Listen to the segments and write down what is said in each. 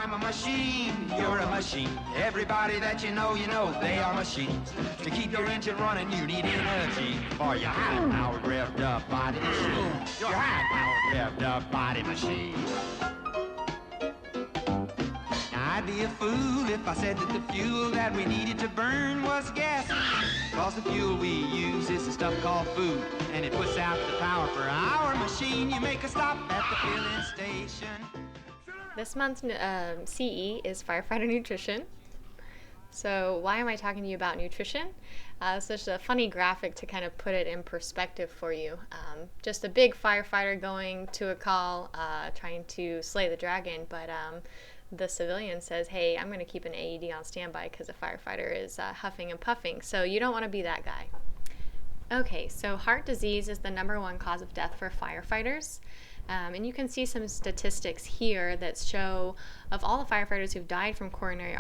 I'm a machine, you're a machine. Everybody that you know, they are machines. To keep your engine running, you need energy for your high-powered revved up body machine. Your high-powered revved up body machine. Now, I'd be a fool if I said that the fuel that we needed to burn was gas. Cause the fuel we use is the stuff called food, and it puts out the power for our machine. You make a stop at the filling station. This month's CE is firefighter nutrition. So why am I talking to you about nutrition? It's just a funny graphic to kind of put it in perspective for you. Just a big firefighter going to a call, trying to slay the dragon, but the civilian says, hey, I'm going to keep an AED on standby because the firefighter is huffing and puffing. So you don't want to be that guy. Okay, so heart disease is the #1 cause of death for firefighters. And you can see some statistics here that show of all the firefighters who've died from coronary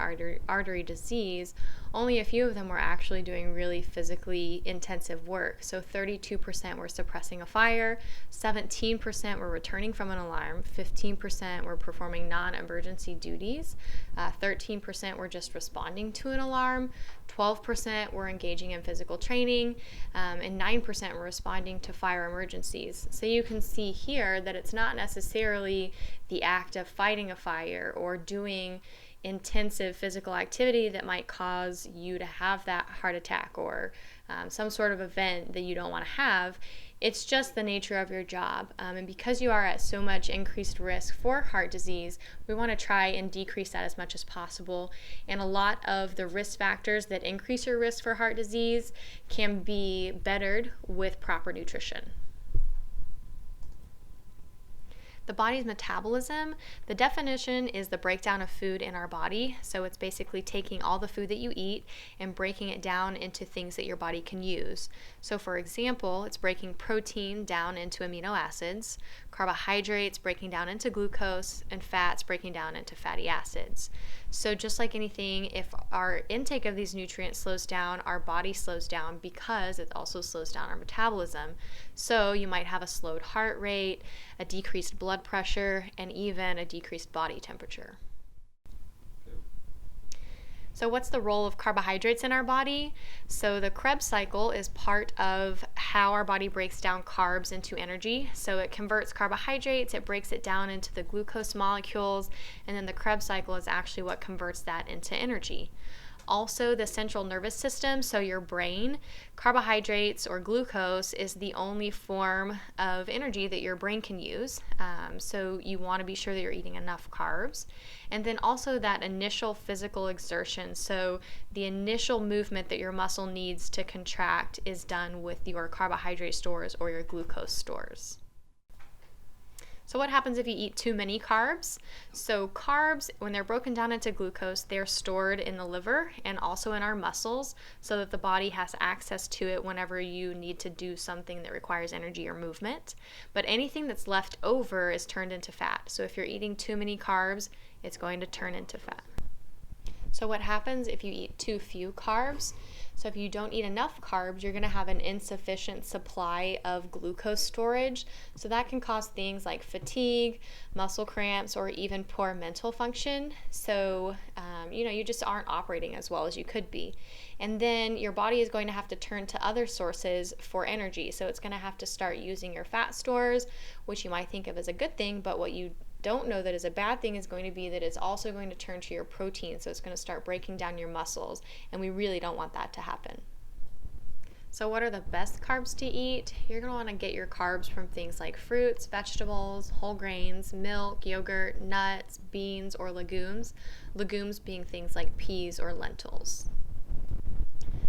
artery disease, only a few of them were actually doing really physically intensive work. So 32% were suppressing a fire, 17% were returning from an alarm, 15% were performing non-emergency duties, 13% were just responding to an alarm, 12% were engaging in physical training, and 9% were responding to fire emergencies. So you can see here that it's not necessarily the act of fighting a fire or doing intensive physical activity that might cause you to have that heart attack or some sort of event that you don't want to have. It's just the nature of your job. And because you are at so much increased risk for heart disease, we want to try and decrease that as much as possible. And a lot of the risk factors that increase your risk for heart disease can be bettered with proper nutrition. The body's metabolism, the definition is the breakdown of food in our body. So it's basically taking all the food that you eat and breaking it down into things that your body can use. So for example, it's breaking protein down into amino acids, carbohydrates breaking down into glucose, and fats breaking down into fatty acids. So just like anything, if our intake of these nutrients slows down, our body slows down because it also slows down our metabolism. So you might have a slowed heart rate, a decreased blood pressure, and even a decreased body temperature. So what's the role of carbohydrates in our body? So the Krebs cycle is part of how our body breaks down carbs into energy. So it converts carbohydrates, it breaks it down into the glucose molecules, and then the Krebs cycle is actually what converts that into energy. Also, the central nervous system, so your brain, carbohydrates or glucose is the only form of energy that your brain can use. So you want to be sure that you're eating enough carbs. And then also that initial physical exertion, so the initial movement that your muscle needs to contract is done with your carbohydrate stores or your glucose stores. So what happens if you eat too many carbs? So carbs, when they're broken down into glucose, they're stored in the liver and also in our muscles so that the body has access to it whenever you need to do something that requires energy or movement. But anything that's left over is turned into fat. So if you're eating too many carbs, it's going to turn into fat. So what happens if you eat too few carbs? So if you don't eat enough carbs, you're going to have an insufficient supply of glucose storage. So that can cause things like fatigue, muscle cramps, or even poor mental function. So, you just aren't operating as well as you could be. And then your body is going to have to turn to other sources for energy. So it's going to have to start using your fat stores, which you might think of as a good thing, but what you don't know that is a bad thing is going to be that it's also going to turn to your protein, so it's going to start breaking down your muscles, and we really don't want that to happen. So what are the best carbs to eat? You're going to want to get your carbs from things like fruits, vegetables, whole grains, milk, yogurt, nuts, beans, or legumes. Legumes being things like peas or lentils.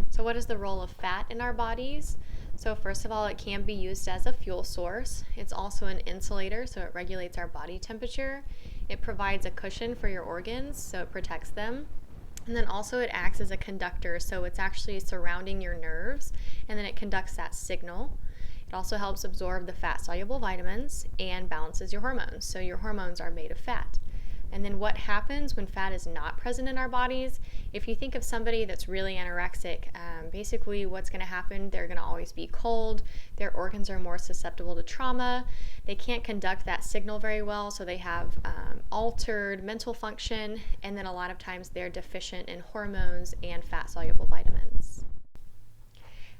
So what is the role of fat in our bodies? So first of all, it can be used as a fuel source. It's also an insulator, so it regulates our body temperature. It provides a cushion for your organs, so it protects them. And then also it acts as a conductor, so it's actually surrounding your nerves, and then it conducts that signal. It also helps absorb the fat-soluble vitamins and balances your hormones. So your hormones are made of fat. And then what happens when fat is not present in our bodies? If you think of somebody that's really anorexic, basically what's going to happen, they're going to always be cold, their organs are more susceptible to trauma, they can't conduct that signal very well, so they have altered mental function, and then a lot of times they're deficient in hormones and fat-soluble vitamins.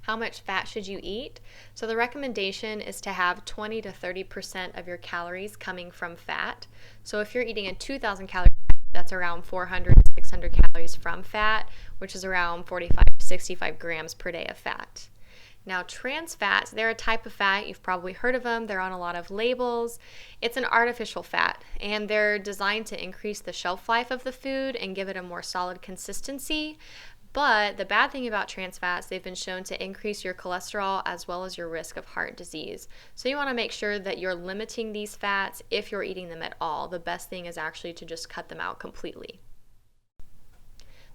How much fat should you eat? So the recommendation is to have 20 to 30% of your calories coming from fat. So if you're eating a 2,000 calorie diet, that's around 400 to 600 calories from fat, which is around 45 to 65 grams per day of fat. Now, trans fats, they're a type of fat. You've probably heard of them. They're on a lot of labels. It's an artificial fat, and they're designed to increase the shelf life of the food and give it a more solid consistency. But the bad thing about trans fats, they've been shown to increase your cholesterol as well as your risk of heart disease. So you want to make sure that you're limiting these fats if you're eating them at all. The best thing is actually to just cut them out completely.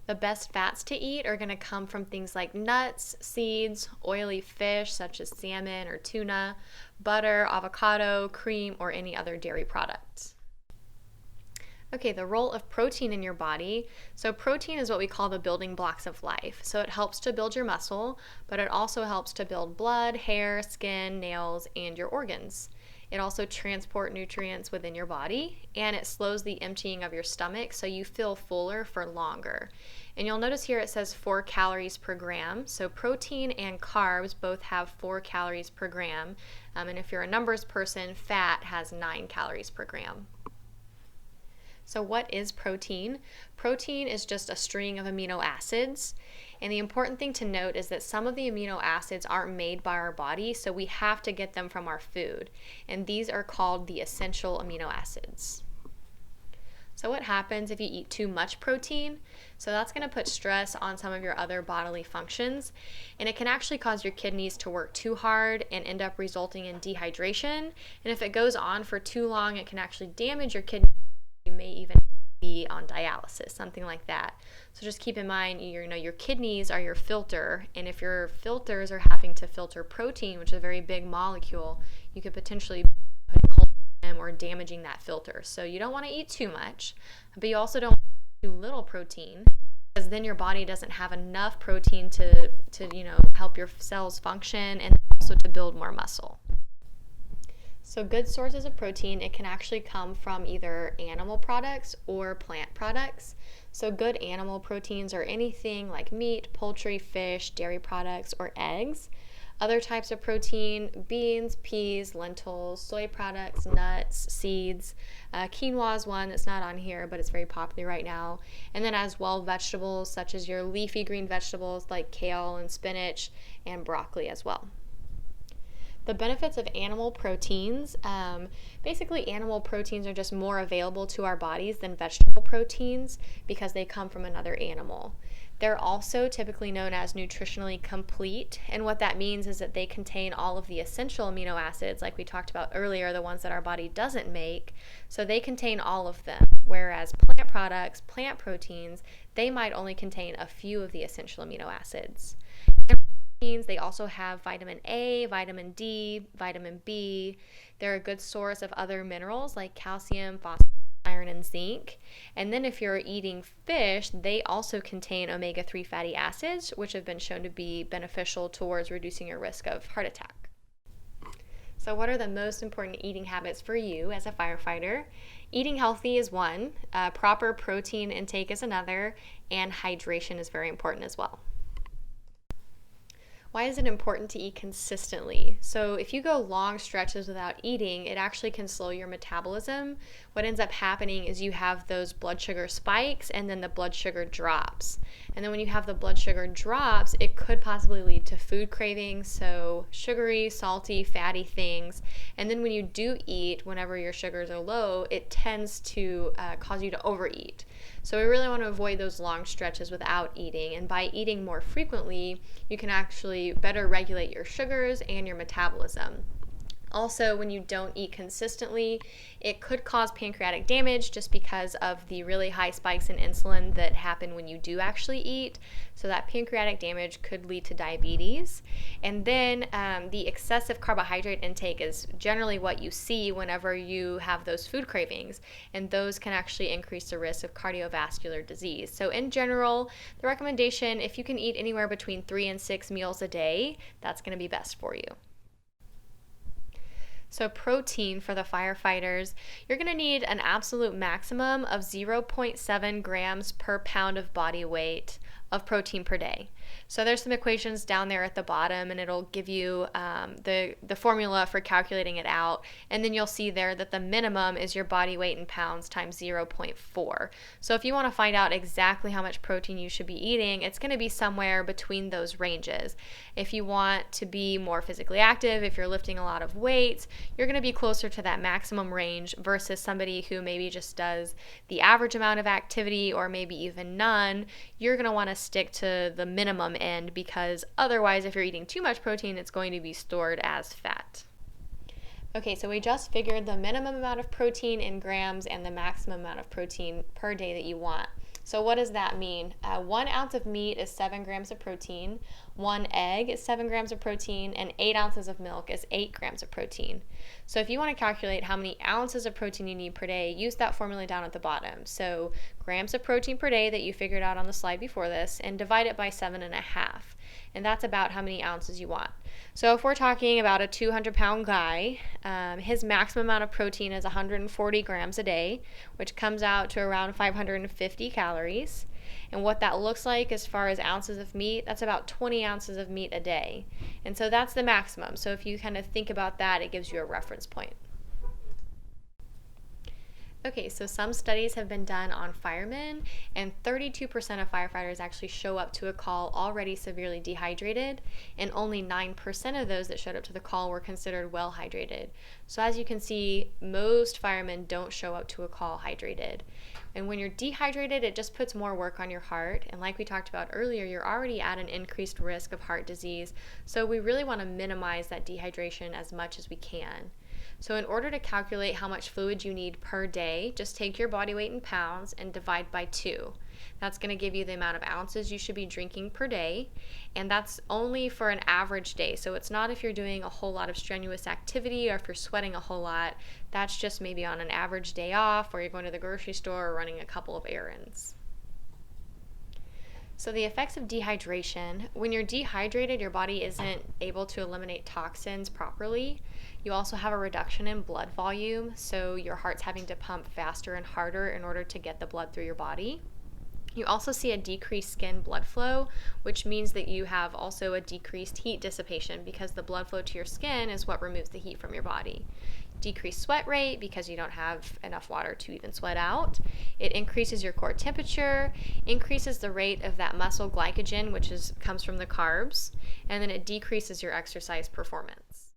The best fats to eat are going to come from things like nuts, seeds, oily fish such as salmon or tuna, butter, avocado, cream, or any other dairy products. Okay, the role of protein in your body. So protein is what we call the building blocks of life. So it helps to build your muscle, but it also helps to build blood, hair, skin, nails, and your organs. It also transports nutrients within your body, and it slows the emptying of your stomach so you feel fuller for longer. And you'll notice here it says 4 calories per gram. So protein and carbs both have 4 calories per gram. And if you're a numbers person, fat has 9 calories per gram. So what is protein? Protein is just a string of amino acids. And the important thing to note is that some of the amino acids aren't made by our body, so we have to get them from our food. And these are called the essential amino acids. So what happens if you eat too much protein? So that's going to put stress on some of your other bodily functions, and it can actually cause your kidneys to work too hard and end up resulting in dehydration. And if it goes on for too long, it can actually damage your kidneys. You may even be on dialysis, something like that. So just keep in mind, your kidneys are your filter, and if your filters are having to filter protein, which is a very big molecule, you could potentially be putting holes in them or damaging that filter. So you don't want to eat too much, but you also don't want to eat too little protein, because then your body doesn't have enough protein to help your cells function and also to build more muscle. So good sources of protein, it can actually come from either animal products or plant products. So good animal proteins are anything like meat, poultry, fish, dairy products, or eggs. Other types of protein, beans, peas, lentils, soy products, nuts, seeds. Quinoa is one that's not on here, but it's very popular right now. And then as well, vegetables such as your leafy green vegetables like kale and spinach and broccoli as well. The benefits of animal proteins, basically animal proteins are just more available to our bodies than vegetable proteins because they come from another animal. They're also typically known as nutritionally complete, and what that means is that they contain all of the essential amino acids like we talked about earlier, the ones that our body doesn't make, so they contain all of them, whereas plant products, plant proteins, they might only contain a few of the essential amino acids. They also have vitamin A, vitamin D, vitamin B. They're a good source of other minerals like calcium, phosphorus, iron, and zinc. And then if you're eating fish, they also contain omega-3 fatty acids, which have been shown to be beneficial towards reducing your risk of heart attack. So what are the most important eating habits for you as a firefighter? Eating healthy is one, proper protein intake is another, and hydration is very important as well. Why is it important to eat consistently? So if you go long stretches without eating, it actually can slow your metabolism. What ends up happening is you have those blood sugar spikes and then the blood sugar drops. And then when you have the blood sugar drops, it could possibly lead to food cravings, so sugary, salty, fatty things. And then when you do eat, whenever your sugars are low, it tends to cause you to overeat. So we really want to avoid those long stretches without eating, and by eating more frequently, you can actually better regulate your sugars and your metabolism. Also, when you don't eat consistently, it could cause pancreatic damage just because of the really high spikes in insulin that happen when you do actually eat. So that pancreatic damage could lead to diabetes. And then the excessive carbohydrate intake is generally what you see whenever you have those food cravings. And those can actually increase the risk of cardiovascular disease. So in general, the recommendation, if you can eat anywhere between 3 and 6 meals a day, that's going to be best for you. So protein for the firefighters, you're going to need an absolute maximum of 0.7 grams per pound of body weight of protein per day. So there's some equations down there at the bottom, and it'll give you the formula for calculating it out. And then you'll see there that the minimum is your body weight in pounds times 0.4. So if you want to find out exactly how much protein you should be eating, it's going to be somewhere between those ranges. If you want to be more physically active, if you're lifting a lot of weights, you're going to be closer to that maximum range versus somebody who maybe just does the average amount of activity or maybe even none. You're going to want to stick to the minimum end, because otherwise, if you're eating too much protein, it's going to be stored as fat. Okay, so we just figured the minimum amount of protein in grams and the maximum amount of protein per day that you want. So what does that mean? 1 ounce of meat is 7 grams of protein, 1 egg is 7 grams of protein, and 8 ounces of milk is 8 grams of protein. So if you want to calculate how many ounces of protein you need per day, use that formula down at the bottom. So grams of protein per day that you figured out on the slide before this, and divide it by 7.5. And that's about how many ounces you want. So if we're talking about a 200-pound guy, his maximum amount of protein is 140 grams a day, which comes out to around 550 calories. And what that looks like as far as ounces of meat, that's about 20 ounces of meat a day. And so that's the maximum. So if you kind of think about that, it gives you a reference point. Okay, so some studies have been done on firemen, and 32% of firefighters actually show up to a call already severely dehydrated, and only 9% of those that showed up to the call were considered well hydrated. So as you can see, most firemen don't show up to a call hydrated. And when you're dehydrated, it just puts more work on your heart, and like we talked about earlier, you're already at an increased risk of heart disease, so we really want to minimize that dehydration as much as we can. So in order to calculate how much fluid you need per day, just take your body weight in pounds and divide by 2. That's going to give you the amount of ounces you should be drinking per day, and that's only for an average day. So it's not if you're doing a whole lot of strenuous activity or if you're sweating a whole lot. That's just maybe on an average day off, or you're going to the grocery store or running a couple of errands. So the effects of dehydration, when you're dehydrated, your body isn't able to eliminate toxins properly. You also have a reduction in blood volume, so your heart's having to pump faster and harder in order to get the blood through your body. You also see a decreased skin blood flow, which means that you have also a decreased heat dissipation, because the blood flow to your skin is what removes the heat from your body. Decreased sweat rate, because you don't have enough water to even sweat out. It increases your core temperature, increases the rate of that muscle glycogen, which comes from the carbs, and then it decreases your exercise performance.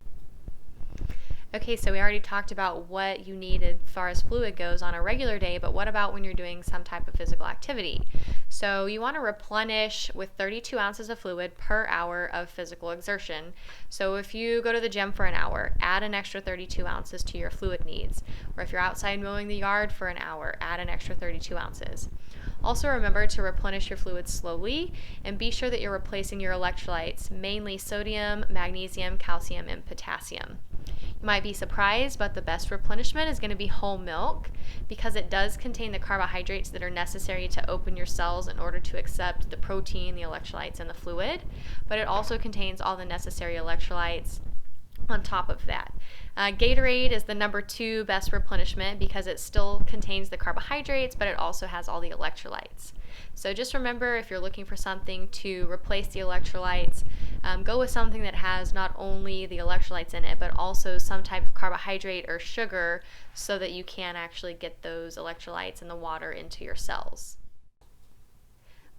Okay, so we already talked about what you need as far as fluid goes on a regular day, but what about when you're doing some type of physical activity? So you want to replenish with 32 ounces of fluid per hour of physical exertion. So if you go to the gym for an hour, add an extra 32 ounces to your fluid needs. Or if you're outside mowing the yard for an hour, add an extra 32 ounces. Also remember to replenish your fluids slowly, and be sure that you're replacing your electrolytes, mainly sodium, magnesium, calcium, and potassium. You might be surprised, but the best replenishment is going to be whole milk, because it does contain the carbohydrates that are necessary to open your cells in order to accept the protein, the electrolytes, and the fluid. But it also contains all the necessary electrolytes on top of that. Gatorade is the number 2 best replenishment, because it still contains the carbohydrates, but it also has all the electrolytes. So just remember, if you're looking for something to replace the electrolytes, go with something that has not only the electrolytes in it, but also some type of carbohydrate or sugar, so that you can actually get those electrolytes and the water into your cells.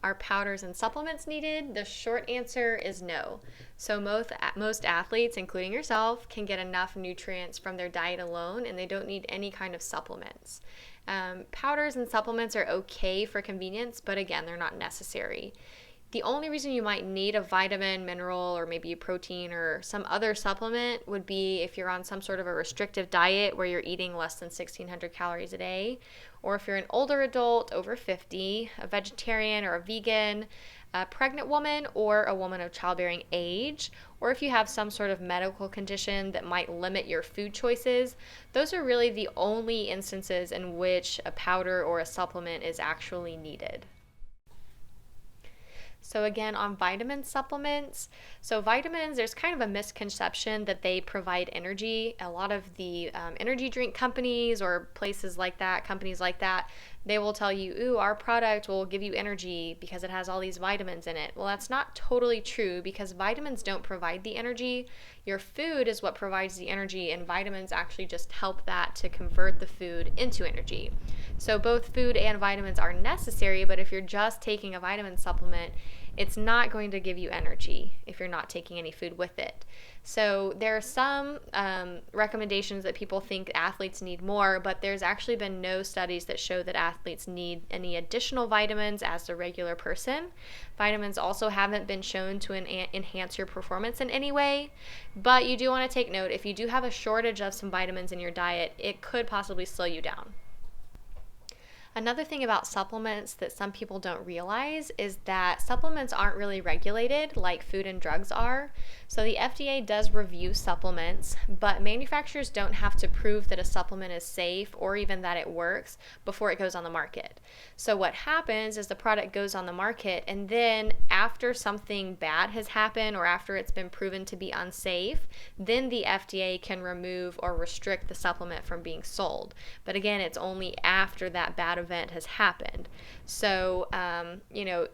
Are powders and supplements needed? The short answer is no. So most athletes, including yourself, can get enough nutrients from their diet alone, and they don't need any kind of supplements. Powders and supplements are okay for convenience, but again, they're not necessary. The only reason you might need a vitamin, mineral, or maybe a protein or some other supplement would be if you're on some sort of a restrictive diet where you're eating less than 1,600 calories a day, or if you're an older adult over 50, a vegetarian or a vegan, a pregnant woman, or a woman of childbearing age, or if you have some sort of medical condition that might limit your food choices. Those are really the only instances in which a powder or a supplement is actually needed. So again, on vitamin supplements, so vitamins, there's kind of a misconception that they provide energy. A lot of the energy drink companies or places like that, companies like that, they will tell you, ooh, our product will give you energy because it has all these vitamins in it. Well, that's not totally true because vitamins don't provide the energy. Your food is what provides the energy, and vitamins actually just help that to convert the food into energy. So both food and vitamins are necessary, but if you're just taking a vitamin supplement, it's not going to give you energy if you're not taking any food with it. So there are some recommendations that people think athletes need more, but there's actually been no studies that show that athletes need any additional vitamins as a regular person. Vitamins also haven't been shown to enhance your performance in any way, but you do want to take note, if you do have a shortage of some vitamins in your diet, it could possibly slow you down. Another thing about supplements that some people don't realize is that supplements aren't really regulated like food and drugs are. So the FDA does review supplements, but manufacturers don't have to prove that a supplement is safe or even that it works before it goes on the market. So what happens is the product goes on the market, and then after something bad has happened or after it's been proven to be unsafe, then the FDA can remove or restrict the supplement from being sold. But again, it's only after that bad event has happened. So,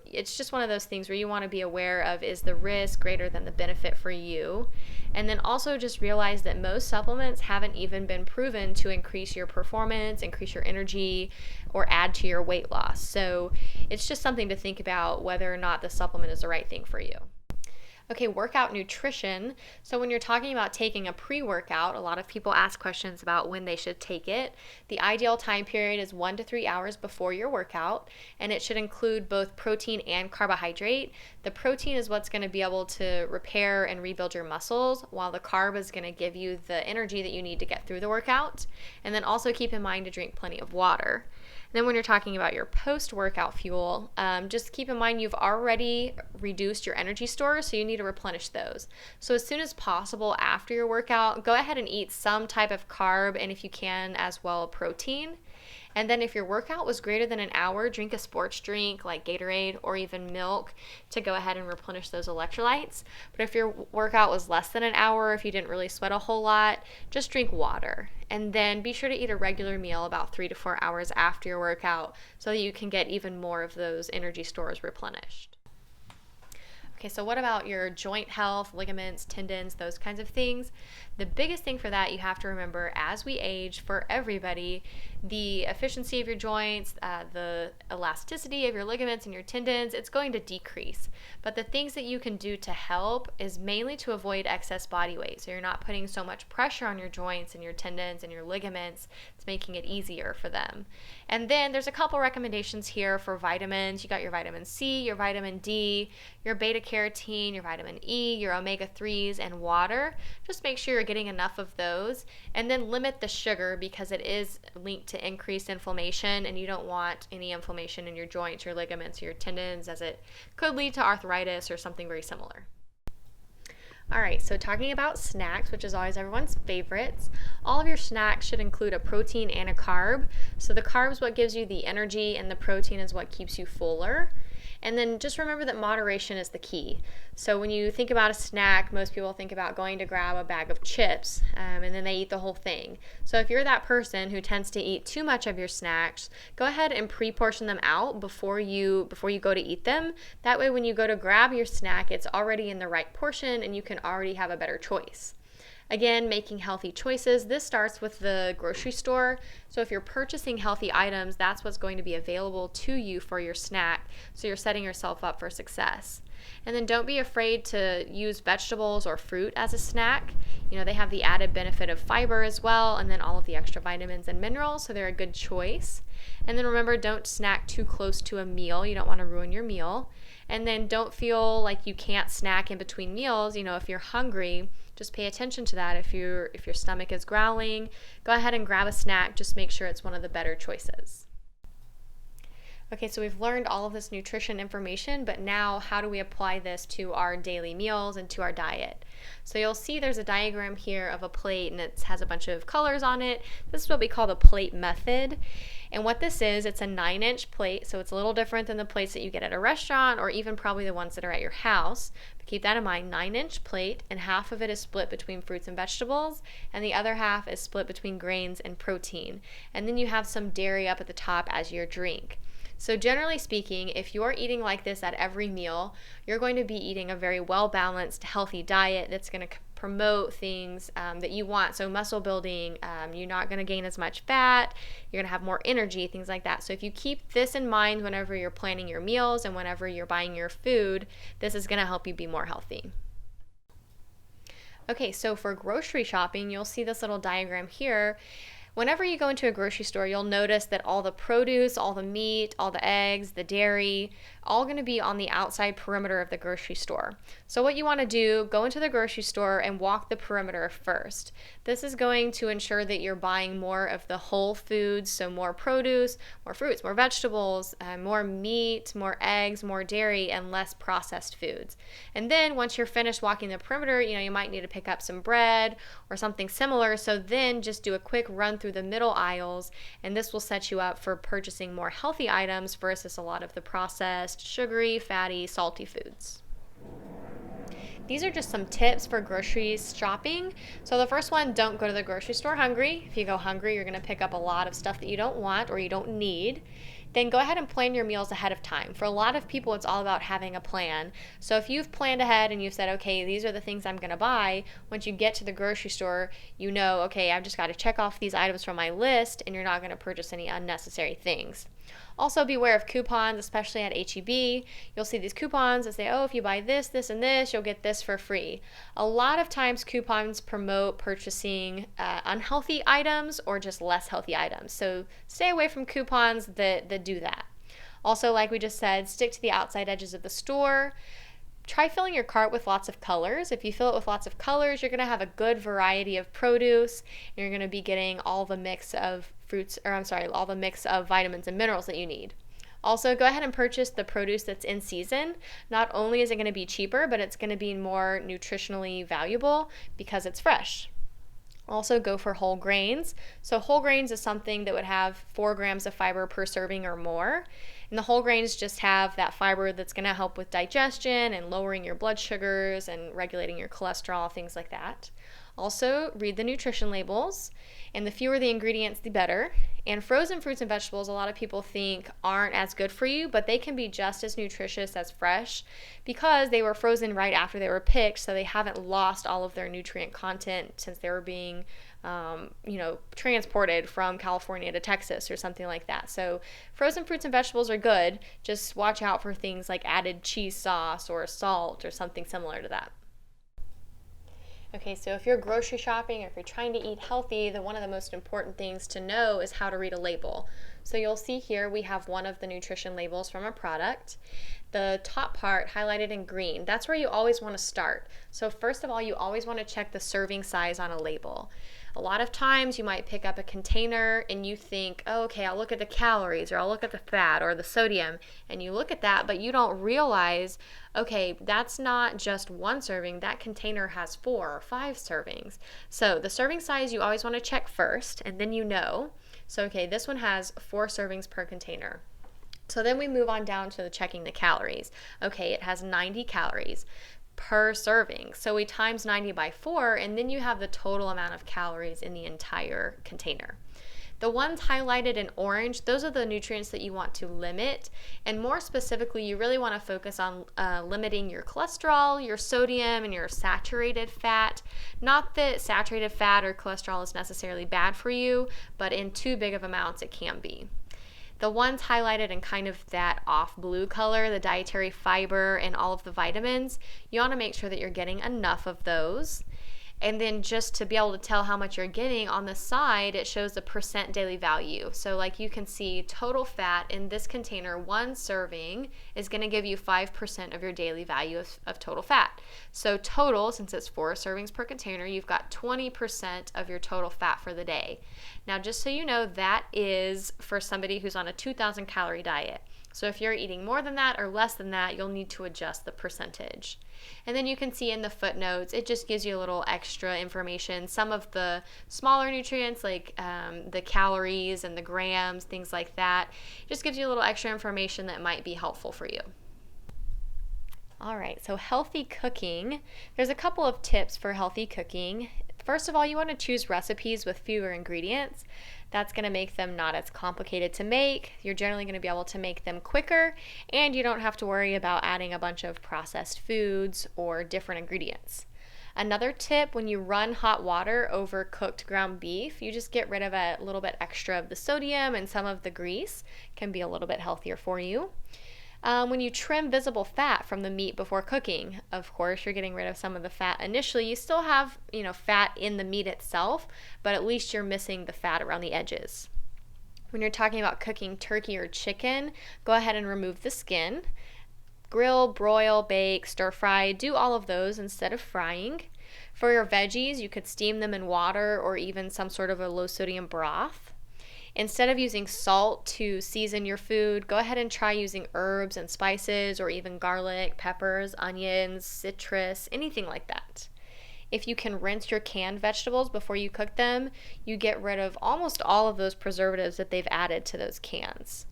it's just one of those things where you want to be aware of, is the risk greater than the benefit for you? And then also just realize that most supplements haven't even been proven to increase your performance, increase your energy, or add to your weight loss. So it's just something to think about whether or not the supplement is the right thing for you. Okay, workout nutrition. So when you're talking about taking a pre-workout, a lot of people ask questions about when they should take it. The ideal time period is 1 to 3 hours before your workout, and it should include both protein and carbohydrate. The protein is what's going to be able to repair and rebuild your muscles, while the carb is going to give you the energy that you need to get through the workout. And then also keep in mind to drink plenty of water. Then when you're talking about your post-workout fuel, just keep in mind you've already reduced your energy stores, so you need to replenish those. So as soon as possible after your workout, go ahead and eat some type of carb, and if you can as well, protein. And then if your workout was greater than an hour, drink a sports drink like Gatorade or even milk to go ahead and replenish those electrolytes. But if your workout was less than an hour, if you didn't really sweat a whole lot, just drink water. And then be sure to eat a regular meal about 3 to 4 hours after your workout so that you can get even more of those energy stores replenished. Okay, so what about your joint health, ligaments, tendons, those kinds of things? The biggest thing for that you have to remember, as we age, for everybody, the efficiency of your joints, the elasticity of your ligaments and your tendons, it's going to decrease. But the things that you can do to help is mainly to avoid excess body weight. So you're not putting so much pressure on your joints and your tendons and your ligaments. It's making it easier for them. And then there's a couple recommendations here for vitamins. You got your vitamin C, your vitamin D, your beta carotene, your vitamin E, your omega-3s, and water. Just make sure you're getting enough of those, and then limit the sugar because it is linked to increased inflammation, and you don't want any inflammation in your joints, your ligaments, or your tendons, as it could lead to arthritis or something very similar. All right, so talking about snacks, which is always everyone's favorites, all of your snacks should include a protein and a carb. So the carb is what gives you the energy, and the protein is what keeps you fuller. And then just remember that moderation is the key. So when you think about a snack, most people think about going to grab a bag of chips, and then they eat the whole thing. So if you're that person who tends to eat too much of your snacks, go ahead and pre-portion them out before you go to eat them. That way when you go to grab your snack, it's already in the right portion and you can already have a better choice. Again, making healthy choices. This starts with the grocery store. So if you're purchasing healthy items, that's what's going to be available to you for your snack. So you're setting yourself up for success. And then don't be afraid to use vegetables or fruit as a snack. You know, they have the added benefit of fiber as well, and then all of the extra vitamins and minerals, so they're a good choice. And then remember, don't snack too close to a meal. You don't want to ruin your meal. And then don't feel like you can't snack in between meals. You know, if you're hungry, just pay attention to that. If your stomach is growling, go ahead and grab a snack. Just make sure it's one of the better choices. Okay, so we've learned all of this nutrition information, but now how do we apply this to our daily meals and to our diet? So you'll see there's a diagram here of a plate, and it has a bunch of colors on it. This is what we call the plate method. And what this is, it's a 9-inch plate, so it's a little different than the plates that you get at a restaurant or even probably the ones that are at your house. But keep that in mind, 9-inch plate, and half of it is split between fruits and vegetables, and the other half is split between grains and protein. And then you have some dairy up at the top as your drink. So generally speaking, if you're eating like this at every meal, you're going to be eating a very well-balanced, healthy diet that's going to promote things that you want. So muscle building, you're not going to gain as much fat, you're going to have more energy, things like that. So if you keep this in mind whenever you're planning your meals and whenever you're buying your food, this is going to help you be more healthy. Okay, so for grocery shopping, you'll see this little diagram here. Whenever you go into a grocery store, you'll notice that all the produce, all the meat, all the eggs, the dairy, all going to be on the outside perimeter of the grocery store. So what you want to do, go into the grocery store and walk the perimeter first. This is going to ensure that you're buying more of the whole foods, so more produce, more fruits, more vegetables, more meat, more eggs, more dairy, and less processed foods. And then once you're finished walking the perimeter, you might need to pick up some bread or something similar. So then just do a quick run through the middle aisles, and this will set you up for purchasing more healthy items versus a lot of the processed, sugary, fatty, salty foods. These are just some tips for grocery shopping. So the first one, don't go to the grocery store hungry. If you go hungry, you're going to pick up a lot of stuff that you don't want or you don't need. Then go ahead and plan your meals ahead of time. For a lot of people, it's all about having a plan. So if you've planned ahead and you've said, okay, these are the things I'm going to buy, once you get to the grocery store, you know, okay, I've just got to check off these items from my list, and you're not going to purchase any unnecessary things. Also, beware of coupons, especially at H-E-B. You'll see these coupons that say, oh, if you buy this, this, and this, you'll get this for free. A lot of times, coupons promote purchasing unhealthy items or just less healthy items. So stay away from coupons that do that. Also, like we just said, stick to the outside edges of the store. Try filling your cart with lots of colors. If you fill it with lots of colors, you're going to have a good variety of produce, and you're going to be getting all the mix of all the mix of vitamins and minerals that you need. Also, go ahead and purchase the produce that's in season. Not only is it going to be cheaper, but it's going to be more nutritionally valuable because it's fresh. Also, go for whole grains. So whole grains is something that would have 4 grams of fiber per serving or more. And the whole grains just have that fiber that's going to help with digestion and lowering your blood sugars and regulating your cholesterol, things like that. Also, read the nutrition labels, and the fewer the ingredients, the better. And frozen fruits and vegetables, a lot of people think aren't as good for you, but they can be just as nutritious as fresh because they were frozen right after they were picked, so they haven't lost all of their nutrient content since they were being transported from California to Texas or something like that. So frozen fruits and vegetables are good. Just watch out for things like added cheese sauce or salt or something similar to that. Okay, so if you're grocery shopping or if you're trying to eat healthy, then one of the most important things to know is how to read a label. So you'll see here we have one of the nutrition labels from a product. The top part highlighted in green, that's where you always want to start. So first of all, you always want to check the serving size on a label. A lot of times you might pick up a container and you think, oh, okay, I'll look at the calories or I'll look at the fat or the sodium, and you look at that, but you don't realize, okay, that's not just one serving, that container has 4 or 5 servings. So the serving size you always want to check first, and then you know. So okay, this one has 4 servings per container. So then we move on down to checking the calories. Okay, it has 90 calories per serving. So we times 90 by 4, and then you have the total amount of calories in the entire container. The ones highlighted in orange, those are the nutrients that you want to limit, and more specifically, you really want to focus on limiting your cholesterol, your sodium, and your saturated fat. Not that saturated fat or cholesterol is necessarily bad for you, but in too big of amounts it can be. The ones highlighted in kind of that off blue color, the dietary fiber and all of the vitamins, you want to make sure that you're getting enough of those. And then just to be able to tell how much you're getting, on the side it shows the percent daily value. So like you can see total fat in this container, one serving is going to give you 5% of your daily value of total fat. So total, since it's 4 servings per container, you've got 20% of your total fat for the day. Now just so you know, that is for somebody who's on a 2,000 calorie diet. So if you're eating more than that or less than that, you'll need to adjust the percentage. And then you can see in the footnotes, it just gives you a little extra information. Some of the smaller nutrients like the calories and the grams, things like that, just gives you a little extra information that might be helpful for you. All right, so healthy cooking. There's a couple of tips for healthy cooking. First of all, you want to choose recipes with fewer ingredients. That's going to make them not as complicated to make. You're generally going to be able to make them quicker, and you don't have to worry about adding a bunch of processed foods or different ingredients. Another tip, when you run hot water over cooked ground beef, you just get rid of a little bit extra of the sodium and some of the grease. Can be a little bit healthier for you. When you trim visible fat from the meat before cooking, of course, you're getting rid of some of the fat initially. You still have, fat in the meat itself, but at least you're missing the fat around the edges. When you're talking about cooking turkey or chicken, go ahead and remove the skin. Grill, broil, bake, stir fry, do all of those instead of frying. For your veggies, you could steam them in water or even some sort of a low sodium broth. Instead of using salt to season your food, go ahead and try using herbs and spices or even garlic, peppers, onions, citrus, anything like that. If you can rinse your canned vegetables before you cook them, you get rid of almost all of those preservatives that they've added to those cans.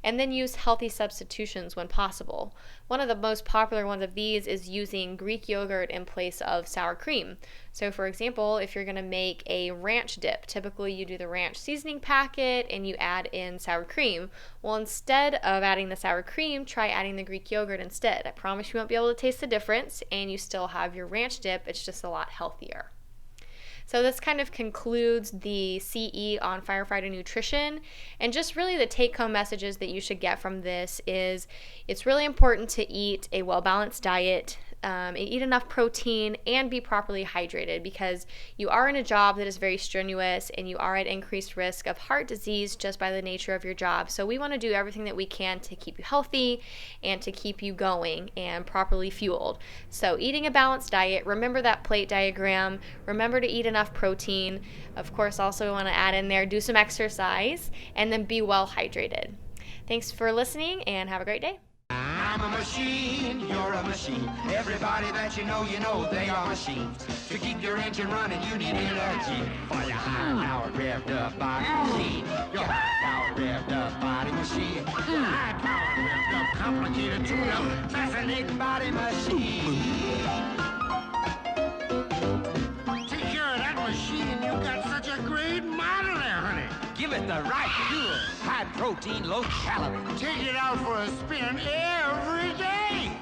And then use healthy substitutions when possible. One of the most popular ones of these is using Greek yogurt in place of sour cream. So for example, if you're going to make a ranch dip, typically you do the ranch seasoning packet and you add in sour cream. Well, instead of adding the sour cream, try adding the Greek yogurt instead. I promise you won't be able to taste the difference, and you still have your ranch dip. It's just a lot healthier. So this kind of concludes the CE on firefighter nutrition, and just really the take-home messages that you should get from this is it's really important to eat a well-balanced diet, eat enough protein, and be properly hydrated, because you are in a job that is very strenuous and you are at increased risk of heart disease just by the nature of your job. So we want to do everything that we can to keep you healthy and to keep you going and properly fueled. So eating a balanced diet, remember that plate diagram, remember to eat enough protein. Of course, also want to add in there, do some exercise, and then be well hydrated. Thanks for listening and have a great day. I'm a machine, you're a machine. Everybody that you know they are machines. To keep your engine running, you need energy. For your high-powered revved up body machine. Your high-powered revved up body machine. Your high-powered revved up, complicated, tuned-up, fascinating body machine. Take care of that machine. You got such a great model there, honey. Give it the right fuel. High protein, low calorie. Take it out for a spin every day.